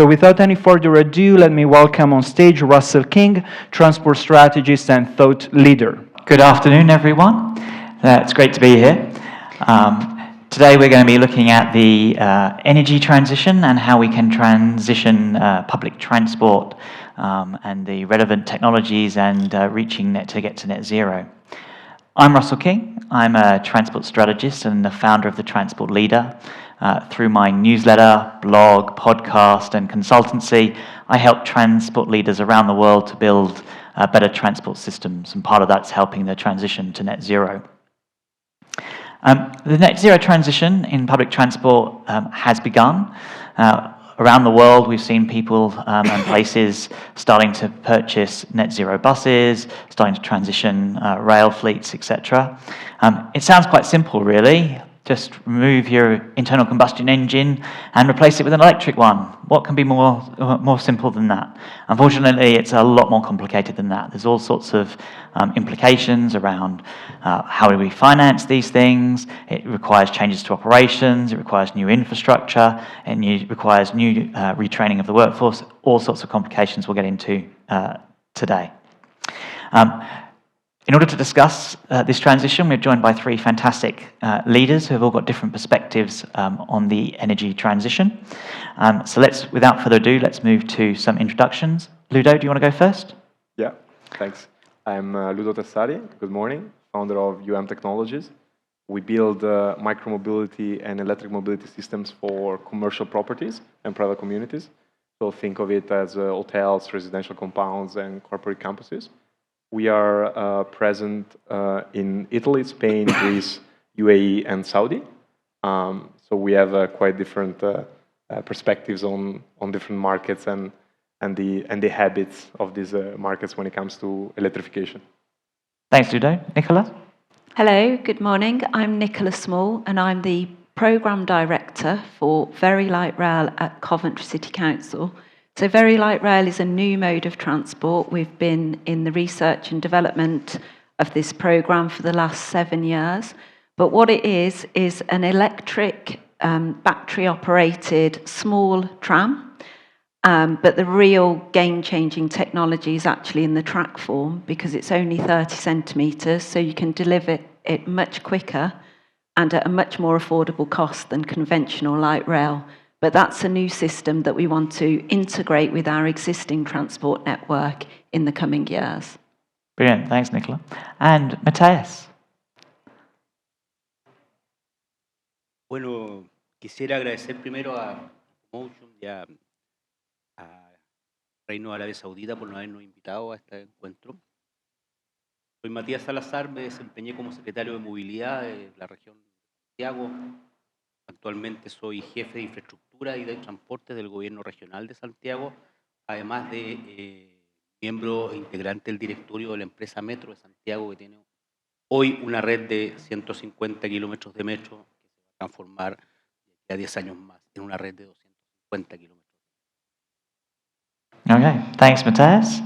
So without any further ado, let me welcome on stage Russell King, transport strategist and thought leader. Good afternoon, everyone. It's great to be here. Today we're going to be looking at the energy transition and how we can transition public transport and the relevant technologies and reaching to get to net zero. I'm Russell King. I'm a transport strategist and the founder of the Transport Leader. Through my newsletter, blog, podcast, and consultancy, I help transport leaders around the world to build better transport systems, and part of that's helping the transition to net zero. The net zero transition in public transport has begun. Around the world, we've seen people and places starting to purchase net zero buses, starting to transition rail fleets, etc. It sounds quite simple, really. Just remove your internal combustion engine and replace it with an electric one. What can be more simple than that? Unfortunately, it's a lot more complicated than that. There's all sorts of implications around how do we finance these things. It requires changes to operations. It requires new infrastructure. It requires new retraining of the workforce. All sorts of complications we'll get into today. In order to discuss this transition, we're joined by three fantastic leaders who have all got different perspectives on the energy transition. So without further ado, let's move to some introductions. Ludo, do you want to go first? Yeah, thanks. I'm Ludo Tessari. Good morning, founder of Technologies. We build micromobility and electric mobility systems for commercial properties and private communities. So think of it as hotels, residential compounds, and corporate campuses. We are present in Italy, Spain, Greece, UAE, and Saudi. So we have quite different perspectives on different markets and the habits of these markets when it comes to electrification. Thanks, Ludo. Nicola? Hello, good morning. I'm Nicola Small, and I'm the Programme Director for Very Light Rail at Coventry City Council. So Very Light Rail is a new mode of transport. We've been in the research and development of this programme for the last 7 years. But what it is an electric, battery-operated small tram. But the real game-changing technology is actually in the track form, because it's only 30 centimetres, so you can deliver it much quicker and at a much more affordable cost than conventional light rail. But that's a new system that we want to integrate with our existing transport network in the coming years. Brilliant, thanks, Nicola. And Matias? Bueno, quisiera agradecer primero a CoMotion y a Reino de Arabia Saudita por habernos invitado a este encuentro. Soy Matias Salazar, me desempeñé como secretario de movilidad de la región de Santiago. Actualmente soy jefe de infraestructura y de transporte del gobierno regional de Santiago, además de miembro integrante del directorio de la empresa Metro de Santiago, que tiene hoy una red de 150 kilómetros de metro que se va a transformar a 10 años más en una red de 250 kilómetros. Okay, thanks, Matias.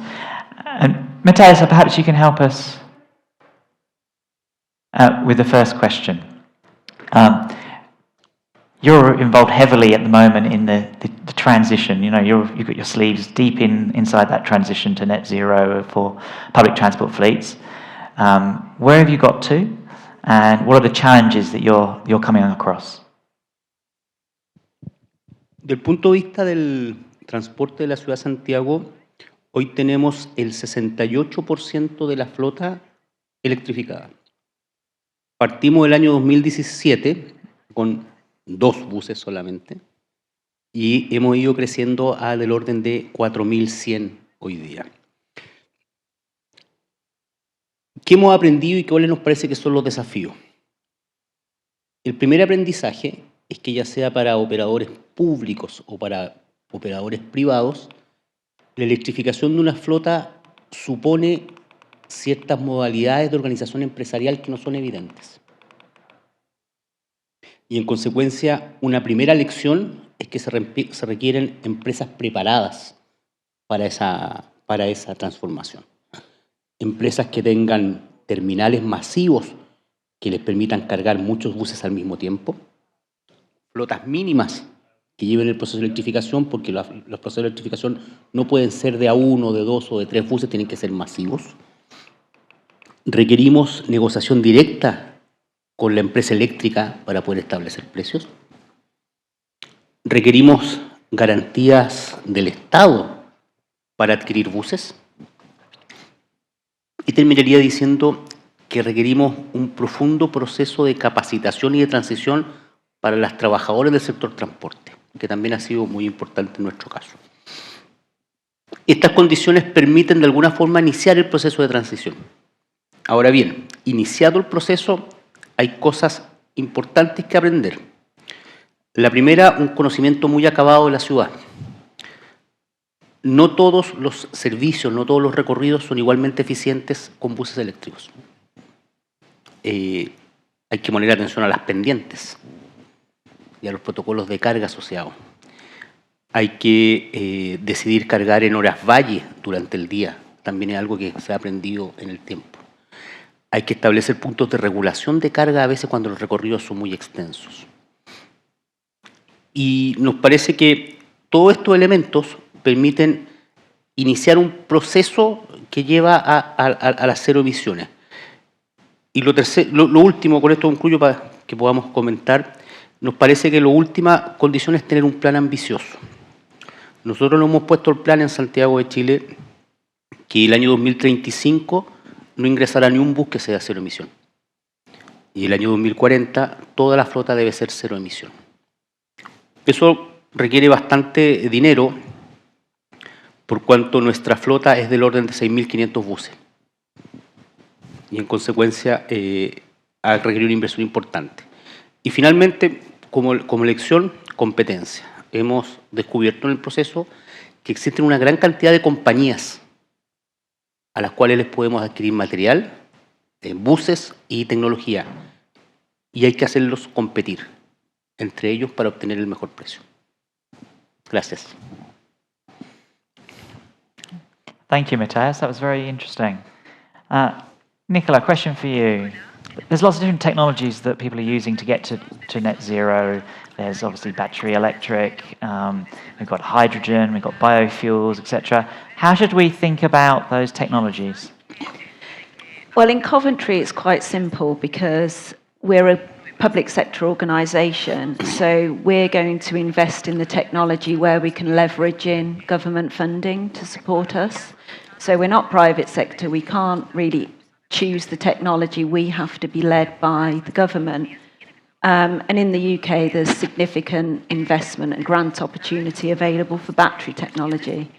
And Matias, perhaps you can help us with the first question. You're involved heavily at the moment in the transition. You know, you've got your sleeves deep inside that transition to net zero for public transport fleets. Where have you got to, and what are the challenges that you're coming across? Del punto de vista del transporte de la ciudad de Santiago, hoy tenemos el 68% de la flota electrificada. Partimos del año 2017 con 2 buses solamente, y hemos ido creciendo a del orden de 4.100 hoy día. ¿Qué hemos aprendido y cuáles nos parece que son los desafíos? El primer aprendizaje es que ya sea para operadores públicos o para operadores privados, la electrificación de una flota supone ciertas modalidades de organización empresarial que no son evidentes. Y en consecuencia, una primera lección es que se requieren empresas preparadas para esa transformación. Empresas que tengan terminales masivos que les permitan cargar muchos buses al mismo tiempo, flotas mínimas que lleven el proceso de electrificación, porque los procesos de electrificación no pueden ser de a 1, de 2 o de 3 buses, tienen que ser masivos. Requerimos negociación directa con la empresa eléctrica para poder establecer precios. Requerimos garantías del Estado para adquirir buses. Y terminaría diciendo que requerimos un profundo proceso de capacitación y de transición para las trabajadoras del sector transporte, que también ha sido muy importante en nuestro caso. Estas condiciones permiten de alguna forma iniciar el proceso de transición. Ahora bien, iniciado el proceso, hay cosas importantes que aprender. La primera, un conocimiento muy acabado de la ciudad. No todos los servicios, no todos los recorridos son igualmente eficientes con buses eléctricos. Hay que poner atención a las pendientes y a los protocolos de carga asociados. Hay que decidir cargar en horas valle durante el día. También es algo que se ha aprendido en el tiempo. Hay que establecer puntos de regulación de carga a veces cuando los recorridos son muy extensos. Y nos parece que todos estos elementos permiten iniciar un proceso que lleva a las cero emisiones. Y lo último, con esto concluyo para que podamos comentar, nos parece que la última condición es tener un plan ambicioso. Nosotros nos hemos puesto el plan en Santiago de Chile que el año 2035 no ingresará ni un bus que sea cero emisión. Y el año 2040 toda la flota debe ser cero emisión. Eso requiere bastante dinero, por cuanto nuestra flota es del orden de 6.500 buses. Y en consecuencia ha requerido una inversión importante. Y finalmente, como lección, competencia. Hemos descubierto en el proceso que existen una gran cantidad de compañías a las cuales les podemos adquirir material, buses y tecnología. Y hay que hacerlos competir entre ellos para obtener el mejor precio. Gracias. Thank you, Matias. That was very interesting. Nicola, question for you. There's lots of different technologies that people are using to get to net zero. There's obviously battery electric, we've got hydrogen, we've got biofuels, etc. How should we think about those technologies? Well, in Coventry, it's quite simple because we're a public sector organisation, so we're going to invest in the technology where we can leverage in government funding to support us. So we're not private sector, we can't really choose the technology, we have to be led by the government. And in the UK, there's significant investment and grant opportunity available for battery technology.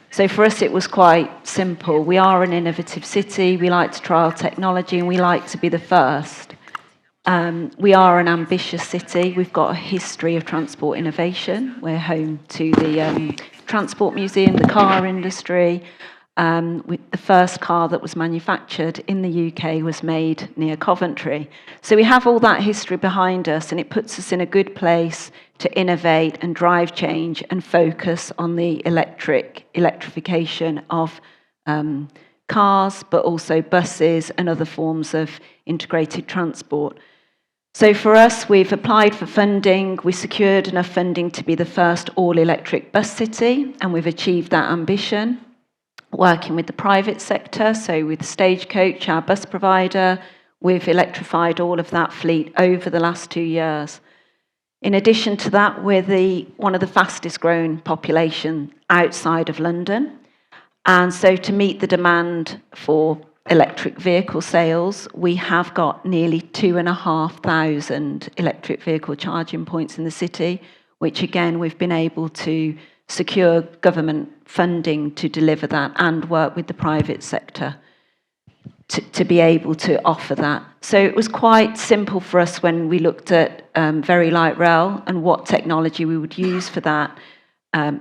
So for us, it was quite simple. We are an innovative city, we like to trial technology, and we like to be the first. We are an ambitious city. We've got a history of transport innovation. We're home to the Transport Museum, the car industry. The first car that was manufactured in the UK was made near Coventry. So we have all that history behind us, and it puts us in a good place to innovate and drive change and focus on the electrification of cars, but also buses and other forms of integrated transport. So for us, we've applied for funding. We secured enough funding to be the first all-electric bus city, and we've achieved that ambition. Working with the private sector, so with Stagecoach, our bus provider, we've electrified all of that fleet over the last 2 years. In addition to that, we're one of the fastest growing population outside of London. And so to meet the demand for electric vehicle sales, we have got nearly 2,500 electric vehicle charging points in the city, which again, we've been able to secure government funding to deliver that and work with the private sector to be able to offer that. So it was quite simple for us when we looked at very light rail and what technology we would use for that.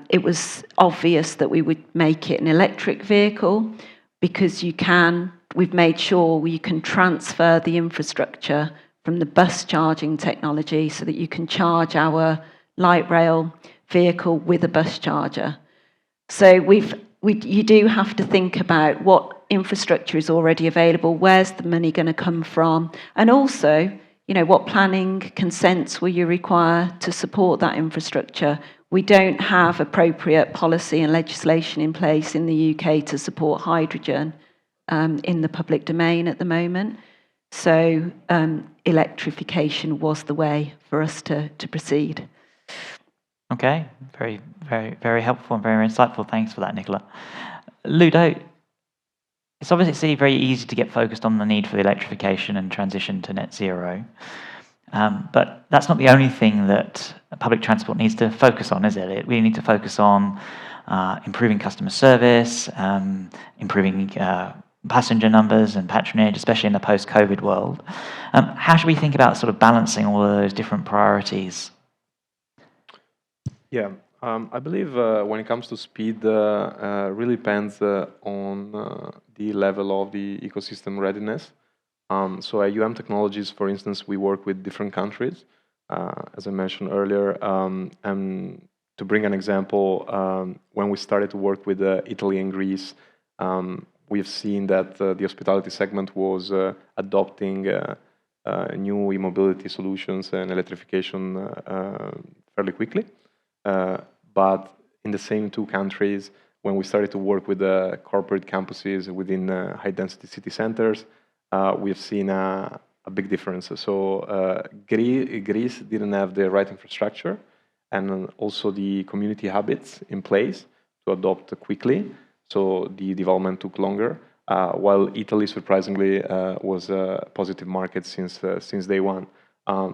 It was obvious that we would make it an electric vehicle because we've made sure you can transfer the infrastructure from the bus charging technology so that you can charge our light rail vehicle with a bus charger. So you do have to think about what infrastructure is already available, where's the money going to come from, and also what planning consents will you require to support that infrastructure? We don't have appropriate policy and legislation in place in the UK to support hydrogen in the public domain at the moment. So electrification was the way for us to proceed. Okay, very, very, very helpful and very insightful. Thanks for that, Nicola. Ludo, it's obviously very easy to get focused on the need for the electrification and transition to net zero. But that's not the only thing that public transport needs to focus on, is it? We need to focus on improving customer service, improving passenger numbers and patronage, especially in the post-COVID world. How should we think about sort of balancing all of those different priorities? Yeah, I believe when it comes to speed, really depends on the level of the ecosystem readiness. So at Technologies, for instance, we work with different countries, as I mentioned earlier. And to bring an example, when we started to work with Italy and Greece, we've seen that the hospitality segment was adopting new e-mobility solutions and electrification fairly quickly. But in the same two countries, when we started to work with the corporate campuses within high-density city centers, we've seen a big difference. So Greece didn't have the right infrastructure and also the community habits in place to adopt quickly. So the development took longer, while Italy, surprisingly, was a positive market since day one.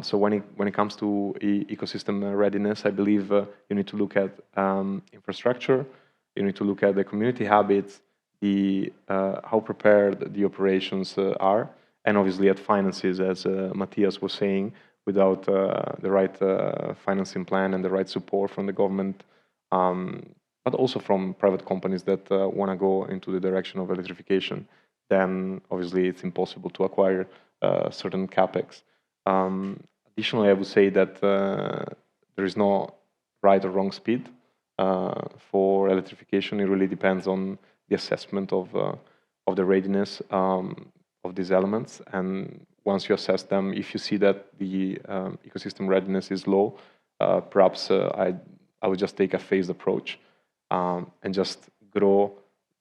So when it comes to ecosystem readiness, I believe you need to look at infrastructure, you need to look at the community habits, how prepared the operations are, and obviously at finances, as Matias was saying, without the right financing plan and the right support from the government, but also from private companies that want to go into the direction of electrification, then obviously it's impossible to acquire certain capex. Additionally, I would say that there is no right or wrong speed for electrification. It really depends on the assessment of the readiness of these elements. And once you assess them, if you see that the ecosystem readiness is low, perhaps I would just take a phased approach and just grow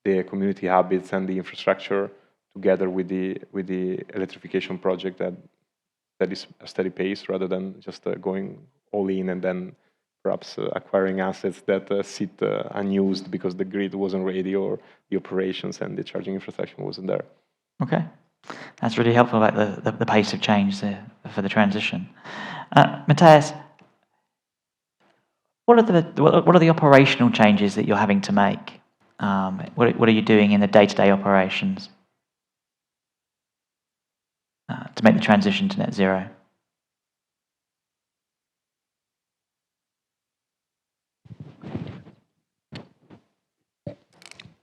the community habits and the infrastructure together with the electrification project that is a steady pace, rather than just going all in and then perhaps acquiring assets that sit unused because the grid wasn't ready or the operations and the charging infrastructure wasn't there. Okay, that's really helpful about the pace of change for the transition. Matias, what are the operational changes that you're having to make? What are you doing in the day-to-day operations to make the transition to net zero?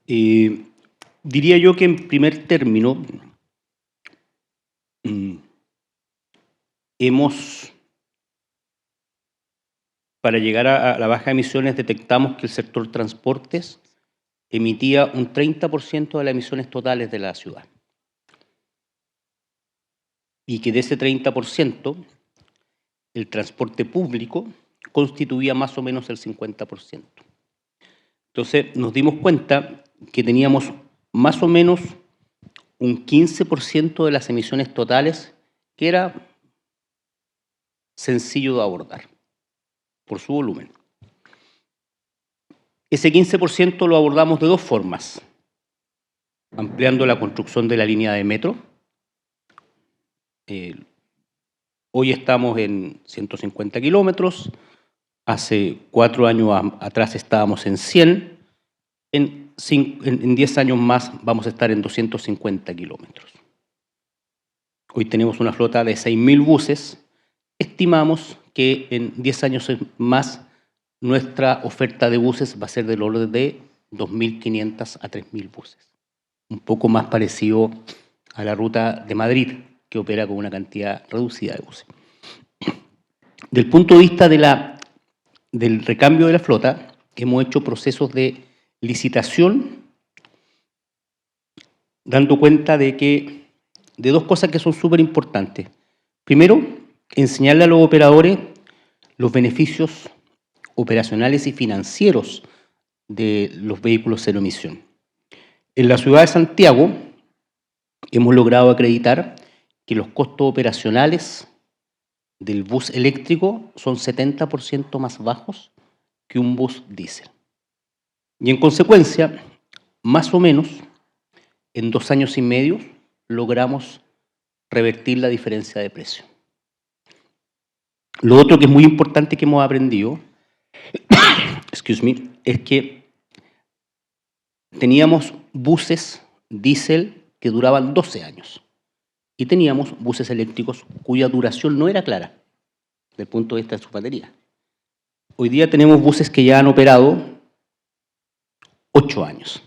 Diría yo que en primer término para llegar a la baja de emisiones, detectamos que el sector transportes emitía un 30% de las emisiones totales de la ciudad. Y que de ese 30%, el transporte público constituía más o menos el 50%. Entonces nos dimos cuenta que teníamos más o menos un 15% de las emisiones totales que era sencillo de abordar por su volumen. Ese 15% lo abordamos de dos formas: ampliando la construcción de la línea de metro. Hoy estamos en 150 kilómetros, hace 4 años atrás estábamos en 100, en 10 años más vamos a estar en 250 kilómetros. Hoy tenemos una flota de 6.000 buses. Estimamos que en 10 años más nuestra oferta de buses va a ser del orden de 2.500 a 3.000 buses. Un poco más parecido a la ruta de Madrid, que opera con una cantidad reducida de buses. Del punto de vista del recambio de la flota, hemos hecho procesos de licitación, dando cuenta de dos cosas que son súper importantes. Primero, enseñarle a los operadores los beneficios operacionales y financieros de los vehículos cero emisión. En la ciudad de Santiago hemos logrado acreditar que los costos operacionales del bus eléctrico son 70% más bajos que un bus diésel. Y en consecuencia, más o menos, en 2 años y medio, logramos revertir la diferencia de precio. Lo otro que es muy importante que hemos aprendido, es que teníamos buses diésel que duraban 12 años y teníamos buses eléctricos cuya duración no era clara desde el punto de vista de su batería. Hoy día tenemos buses que ya han operado 8 años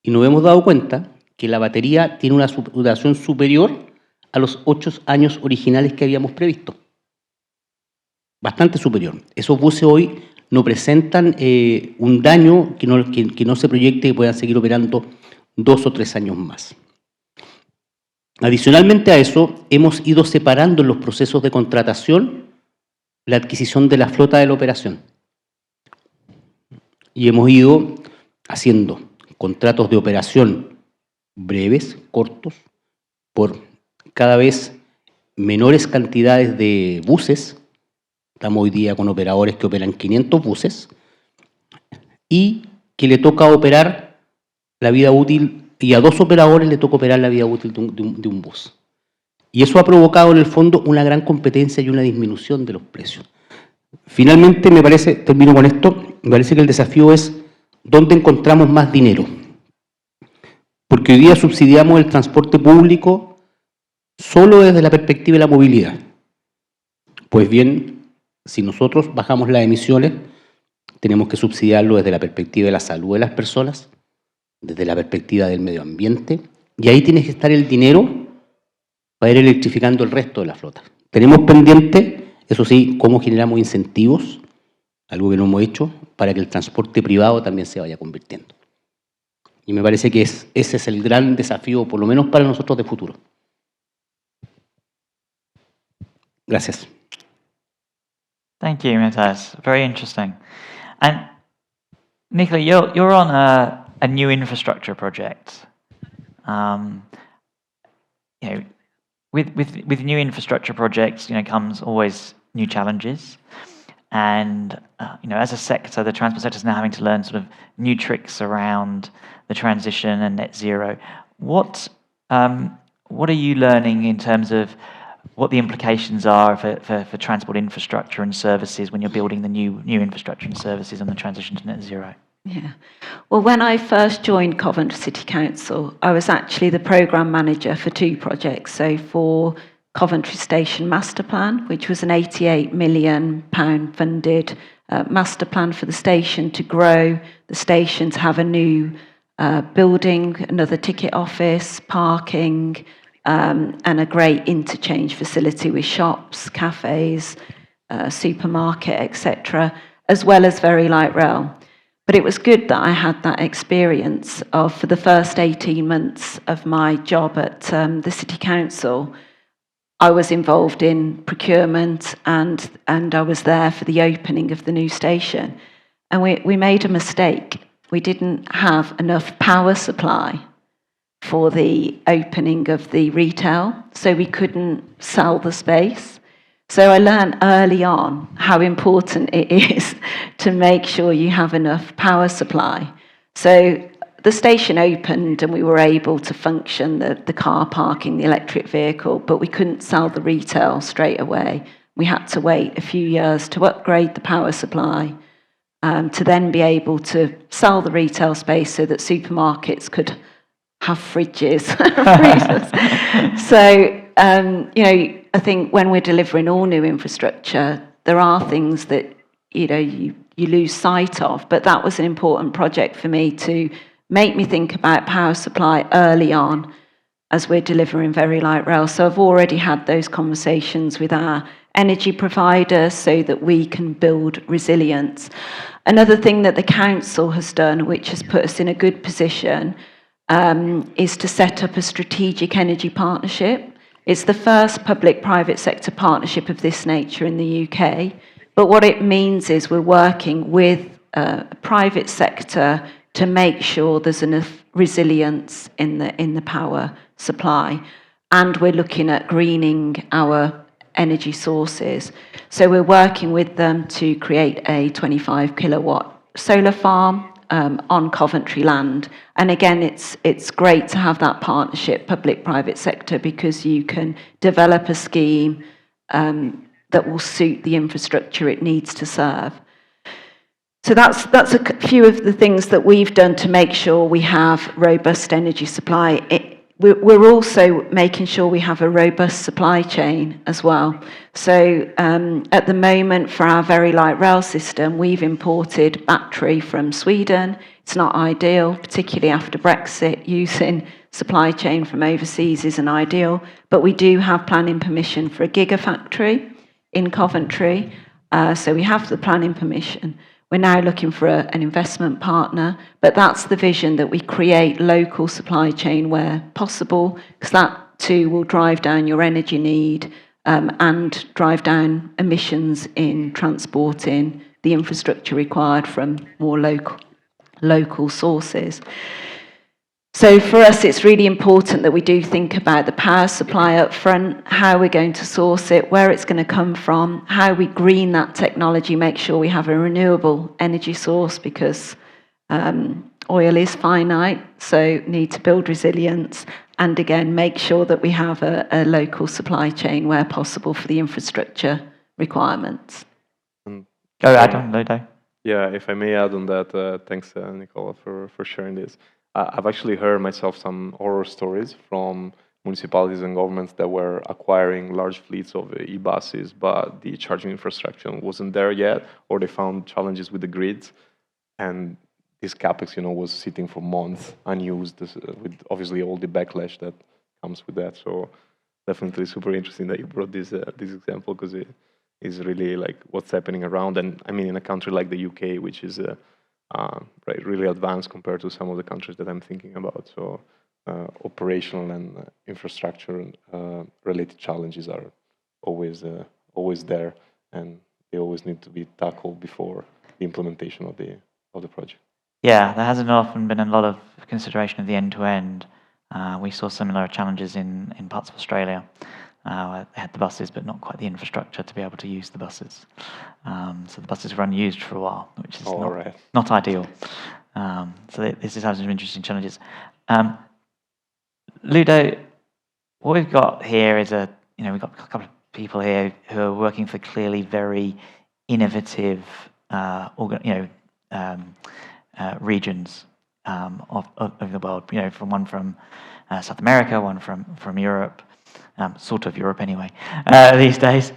y nos hemos dado cuenta que la batería tiene una duración superior a los 8 años originales que habíamos previsto. Bastante superior. Esos buses hoy no presentan un daño que no se proyecte que puedan seguir operando 2 o 3 años más. Adicionalmente a eso, hemos ido separando en los procesos de contratación la adquisición de la flota de la operación. Y hemos ido haciendo contratos de operación breves, cortos, por cada vez menores cantidades de buses. Estamos hoy día con operadores que operan 500 buses y que le toca operar la vida útil, y a 2 operadores le toca operar la vida útil de un bus. Y eso ha provocado en el fondo una gran competencia y una disminución de los precios. Finalmente, me parece, termino con esto, me parece que el desafío es dónde encontramos más dinero. Porque hoy día subsidiamos el transporte público solo desde la perspectiva de la movilidad. Pues bien, si nosotros bajamos las emisiones, tenemos que subsidiarlo desde la perspectiva de la salud de las personas, desde la perspectiva del medio ambiente, y ahí tiene que estar el dinero para ir electrificando el resto de la flota. Tenemos pendiente, eso sí, cómo generamos incentivos, algo que no hemos hecho, para que el transporte privado también se vaya convirtiendo. Y me parece que ese es el gran desafío, por lo menos para nosotros de futuro. Gracias. Thank you, Matias. Very interesting. And Nicola, you're on a new infrastructure project. You know, with new infrastructure projects, comes always new challenges. And as a sector, the transport sector is now having to learn sort of new tricks around the transition and net zero. What are you learning in terms of what the implications are for transport infrastructure and services when you're building the new infrastructure and services on the transition to net zero? Yeah. Well, when I first joined Coventry City Council, I was actually the programme manager for 2 projects. So for Coventry Station Master Plan, which was an £88 million funded master plan for the station to grow the station, to have a new building, another ticket office, parking, and a great interchange facility with shops, cafes, supermarket, etc., as well as very light rail. But it was good that I had that experience of, for the first 18 months of my job at the City Council, I was involved in procurement and I was there for the opening of the new station. And we made a mistake. We didn't have enough power supply for the opening of the retail, so we couldn't sell the space. So I learned early on how important it is to make sure you have enough power supply. So the station opened and we were able to function the car parking, the electric vehicle, but we couldn't sell the retail straight away. We had to wait a few years to upgrade the power supply, to then be able to sell the retail space so that supermarkets could have fridges. So, I think when we're delivering all new infrastructure, there are things that, you lose sight of, but that was an important project for me to make me think about power supply early on as we're delivering very light rail. So I've already had those conversations with our energy providers so that we can build resilience. Another thing that the council has done, which has put us in a good position, is to set up a strategic energy partnership. It's the first public-private sector partnership of this nature in the UK. But what it means is we're working with private sector to make sure there's enough resilience in the power supply. And we're looking at greening our energy sources. So we're working with them to create a 25 kilowatt solar farm on Coventry land. And again, it's great to have that partnership, public-private sector, because you can develop a scheme that will suit the infrastructure it needs to serve. So that's a few of the things that we've done to make sure we have robust energy supply. We're also making sure we have a robust supply chain as well. So at the moment, for our very light rail system, we've imported battery from Sweden. It's not ideal, particularly after Brexit. Using supply chain from overseas isn't ideal, but we do have planning permission for a gigafactory in Coventry. So we have the planning permission. We're now looking for an investment partner, but that's the vision, that we create local supply chain where possible, because that too will drive down your energy need and drive down emissions in transporting the infrastructure required from more local sources. So for us, it's really important that we do think about the power supply up front, how we're going to source it, where it's going to come from, how we green that technology, make sure we have a renewable energy source, because oil is finite, so need to build resilience, and again, make sure that we have a local supply chain where possible for the infrastructure requirements. Go add on, Ludo. Yeah, if I may add on that, thanks, Nicola, for sharing this. I've actually heard myself some horror stories from municipalities and governments that were acquiring large fleets of e-buses, but the charging infrastructure wasn't there yet, or they found challenges with the grids, and this capex, was sitting for months unused, with obviously all the backlash that comes with that. So definitely super interesting that you brought this example, because it is really like what's happening around. And I mean, in a country like the UK, which is right, really advanced compared to some of the countries that I'm thinking about. So operational and infrastructure related challenges are always there, and they always need to be tackled before the implementation of the project. Yeah, there hasn't often been a lot of consideration of the end-to-end. We saw similar challenges in parts of Australia. Where they had the buses, but not quite the infrastructure to be able to use the buses. So the buses were unused for a while, which is not ideal. So this is having some interesting challenges. Ludo, what we've got here is we've got a couple of people here who are working for clearly very innovative, regions of the world. One from South America, one from Europe. Sort of Europe anyway, these days.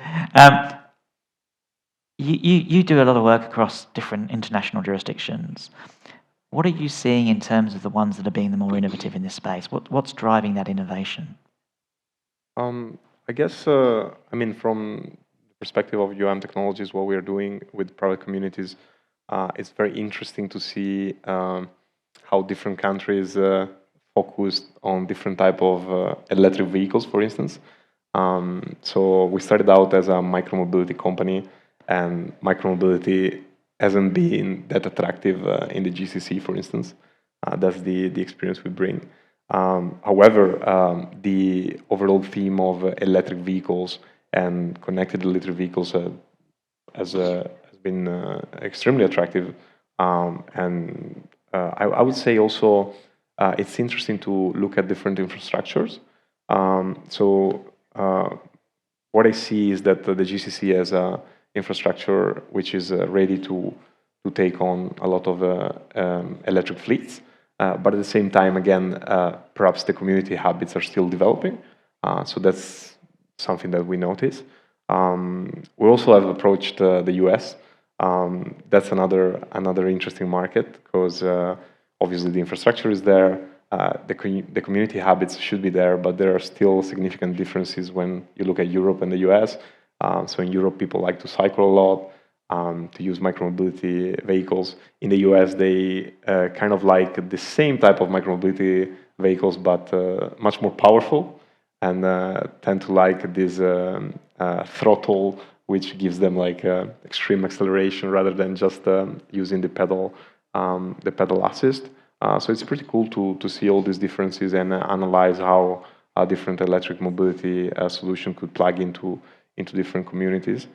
You do a lot of work across different international jurisdictions. What are you seeing in terms of the ones that are being the more innovative in this space? What's driving that innovation? I guess, from the perspective of Technologies, what we are doing with private communities, it's very interesting to see how different countries focused on different type of electric vehicles, for instance. So we started out as a micromobility company, and micromobility hasn't been that attractive in the GCC, for instance. That's the experience we bring. However, the overall theme of electric vehicles and connected electric vehicles has been extremely attractive. And I would say also, it's interesting to look at different infrastructures. What I see is that the GCC has an infrastructure which is ready to take on a lot of electric fleets. But at the same time, again, perhaps the community habits are still developing. So that's something that we notice. We also have approached the US. That's another interesting market, because obviously the infrastructure is there, the community habits should be there, but there are still significant differences when you look at Europe and the US. So in Europe, people like to cycle a lot, to use micromobility vehicles. In the US, they kind of like the same type of micromobility vehicles, but much more powerful. and tend to like this throttle, which gives them like extreme acceleration rather than just using the pedal assist. So it's pretty cool to see all these differences and analyze how a different electric mobility solution could plug into different communities.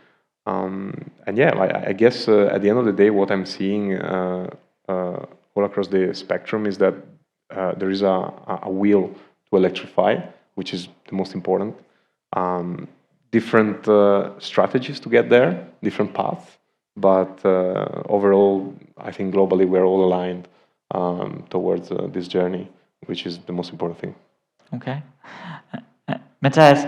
And yeah, I guess at the end of the day, what I'm seeing all across the spectrum is that there is a will to electrify, which is the most important. Different strategies to get there, different paths, but overall, I think globally we're all aligned towards this journey, which is the most important thing. Okay. Matias,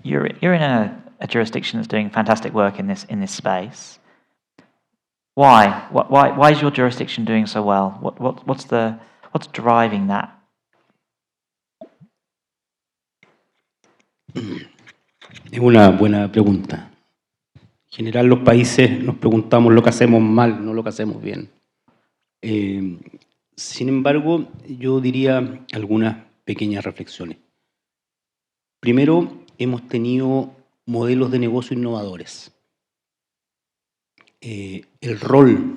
you're in a jurisdiction that's doing fantastic work in this space. Why? Why is your jurisdiction doing so well? What's driving that? Es una buena pregunta. En general, los países nos preguntamos lo que hacemos mal, no lo que hacemos bien. Sin embargo, yo diría algunas pequeñas reflexiones. Primero, hemos tenido modelos de negocio innovadores. El rol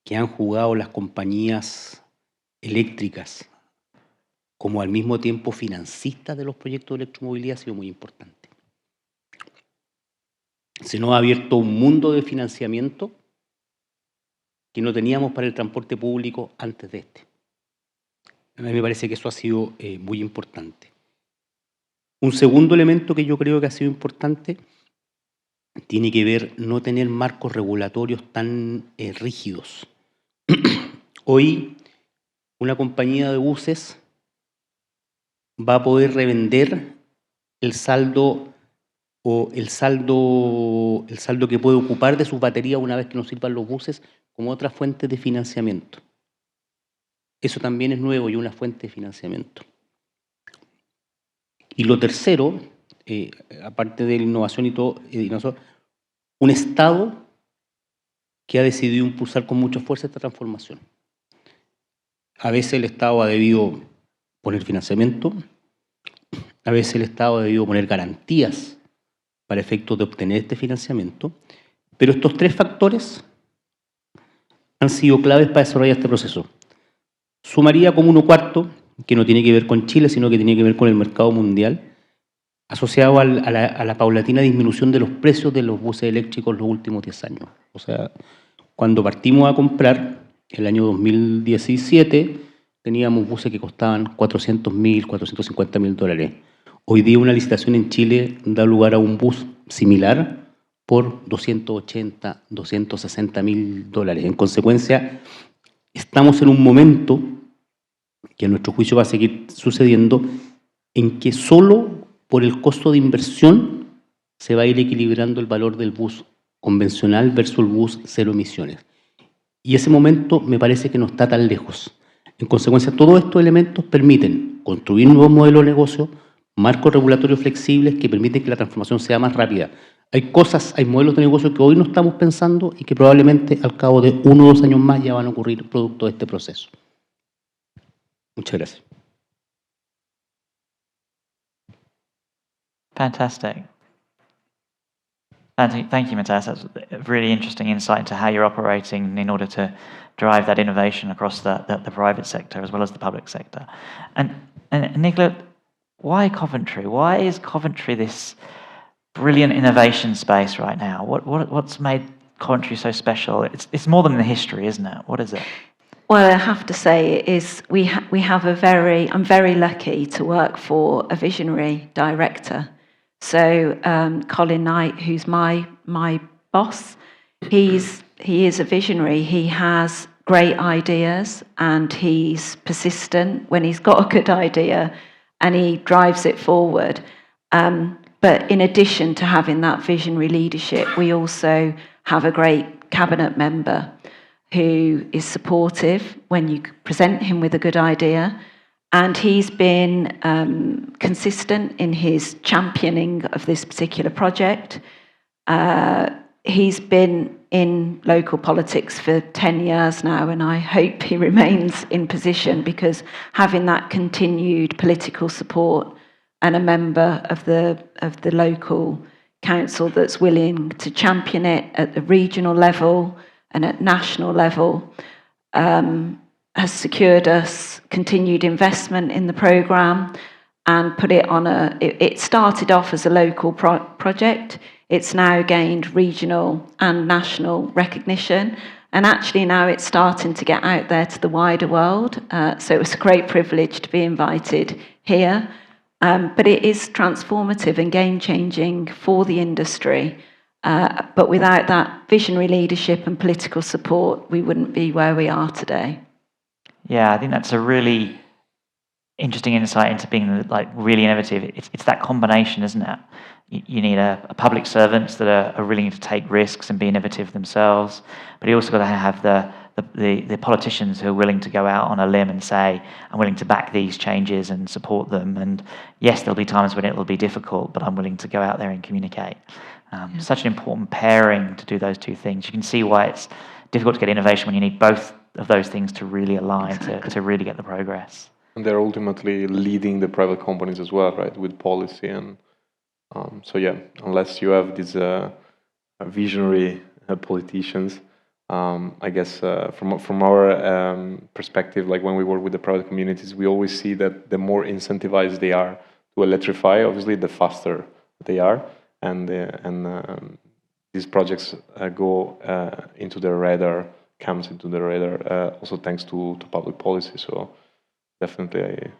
que han jugado las compañías eléctricas como al mismo tiempo financistas de los proyectos de electromovilidad ha sido muy importante. Se nos ha abierto un mundo de financiamiento que no teníamos para el transporte público antes de este. A mí me parece que eso ha sido muy importante. Un segundo elemento que yo creo que ha sido importante tiene que ver no tener marcos regulatorios tan rígidos. Hoy una compañía de buses va a poder revender el saldo que puede ocupar de sus baterías una vez que nos sirvan los buses como otra fuente de financiamiento. Eso también es nuevo y una fuente de financiamiento. Y lo tercero, aparte de la innovación y todo, un Estado que ha decidido impulsar con mucha fuerza esta transformación. A veces el Estado ha debido poner financiamiento, a veces el Estado ha debido poner garantías para efectos de obtener este financiamiento, pero estos tres factores han sido claves para desarrollar este proceso. Sumaría como uno cuarto, que no tiene que ver con Chile, sino que tiene que ver con el mercado mundial, asociado a la paulatina disminución de los precios de los buses eléctricos en los últimos 10 años. O sea, cuando partimos a comprar, el año 2017, teníamos buses que costaban $400.000, $450.000. Hoy día una licitación en Chile da lugar a un bus similar por $280.000, $260.000. En consecuencia, estamos en un momento que a nuestro juicio va a seguir sucediendo en que solo por el costo de inversión se va a ir equilibrando el valor del bus convencional versus el bus cero emisiones. Y ese momento me parece que no está tan lejos. En consecuencia, todos estos elementos permiten construir nuevos modelos de negocio, marcos regulatorios flexibles que permiten que la transformación sea más rápida. Hay modelos de negocio que hoy no estamos pensando y que probablemente al cabo de 1 o 2 años más ya van a ocurrir producto de este proceso. Muchas gracias. Fantastic. Thank you, Matias. That's a really interesting insight into how you're operating in order to drive that innovation across the private sector as well as the public sector. And Nicola, why Coventry? Why is Coventry this brilliant innovation space right now? What's made Coventry so special? It's more than the history, isn't it? What is it? Well, I have to say is we have I'm very lucky to work for a visionary director. So Colin Knight, who's my boss, he is a visionary. He has great ideas and he's persistent when he's got a good idea and he drives it forward. But in addition to having that visionary leadership, we also have a great cabinet member who is supportive when you present him with a good idea. And he's been consistent in his championing of this particular project. He's been in local politics for 10 years now, and I hope he remains in position because having that continued political support and a member of the local council that's willing to champion it at the regional level and at national level, has secured us continued investment in the programme and put it on it started off as a local project. It's now gained regional and national recognition, and actually now it's starting to get out there to the wider world. So it was a great privilege to be invited here. But it is transformative and game-changing for the industry. But without that visionary leadership and political support, we wouldn't be where we are today. Yeah, I think that's a really interesting insight into being really innovative. It's that combination, isn't it? You need a public servants that are willing to take risks and be innovative themselves, but you also got to have the politicians who are willing to go out on a limb and say, I'm willing to back these changes and support them. And yes, there'll be times when it will be difficult, but I'm willing to go out there and communicate. Such an important pairing to do those two things. You can see why it's difficult to get innovation when you need both of those things to really align, to really get the progress. And they're ultimately leading the private companies as well, right, with policy. And so yeah, unless you have these visionary politicians, I guess from our perspective, like when we work with the private communities, we always see that the more incentivized they are to electrify, obviously, the faster they are, and these projects go into the radar, comes into the radar, also thanks to public policy. So definitely,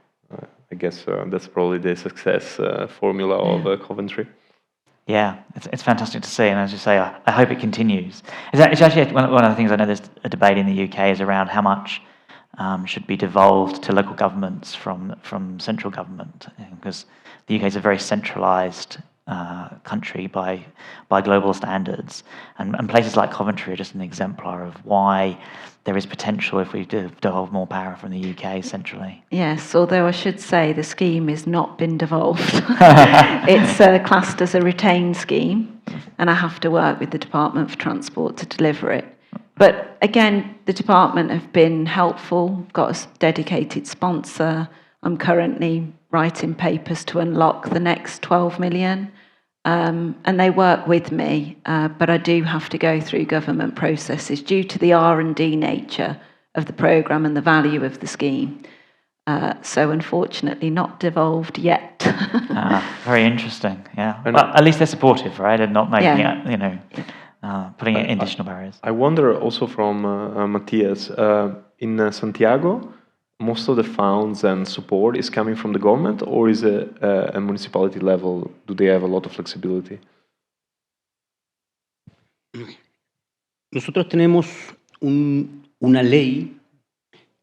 I guess that's probably the success formula of Coventry. Yeah, it's fantastic to see, and as you say, I hope it continues. It's actually one of the things I know there's a debate in the UK is around how much should be devolved to local governments from central government, because the UK is a very centralised country by global standards, and places like Coventry are just an exemplar of why there is potential if we devolve more power from the UK centrally. Yes, although I should say the scheme has not been devolved. It's classed as a retained scheme, and I have to work with the Department for Transport to deliver it. But again, the department have been helpful, got a dedicated sponsor. I'm currently writing papers to unlock the next 12 million. And they work with me, but I do have to go through government processes due to the R&D nature of the programme and the value of the scheme. So unfortunately not devolved yet. Very interesting, yeah. Well, at least they're supportive, right, and not making it, putting in additional barriers. I wonder also from Matias, in Santiago, most of the funds and support is coming from the government, or is it a municipality level? Do they have a lot of flexibility? Nosotros tenemos una ley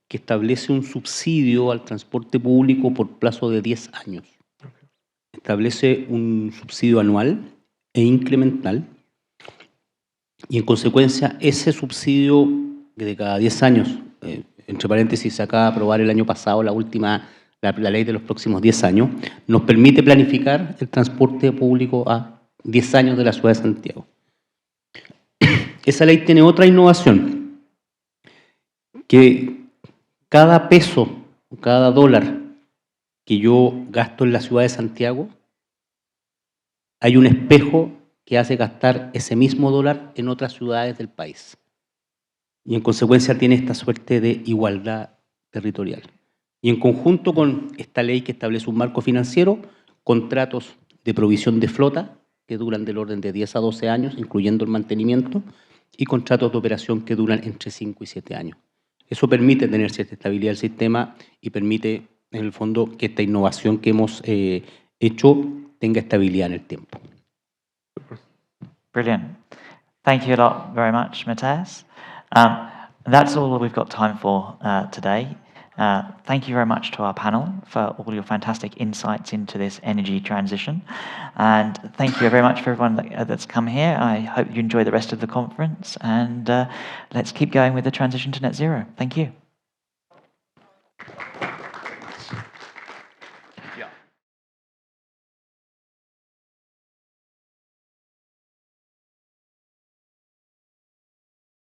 que establece un subsidio al transporte público por plazo de 10 años. Establece un subsidio anual e incremental, y en consecuencia ese subsidio de cada 10 años, entre paréntesis, se acaba de aprobar el año pasado la ley de los próximos 10 años, nos permite planificar el transporte público a 10 años de la ciudad de Santiago. Esa ley tiene otra innovación, que cada peso, cada dólar que yo gasto en la ciudad de Santiago, hay un espejo que hace gastar ese mismo dólar en otras ciudades del país. Y en consecuencia tiene esta suerte de igualdad territorial. Y en conjunto con esta ley que establece un marco financiero, contratos de provisión de flota que duran del orden de 10 a 12 años, incluyendo el mantenimiento, y contratos de operación que duran entre 5 y 7 años. Eso permite tener cierta estabilidad del sistema y permite, en el fondo, que esta innovación que hemos hecho tenga estabilidad en el tiempo. Brilliant. Thank you a lot very much, Matias. That's all we've got time for today. Thank you very much to our panel for all your fantastic insights into this energy transition. And thank you very much for everyone that's come here. I hope you enjoy the rest of the conference. And let's keep going with the transition to net zero. Thank you.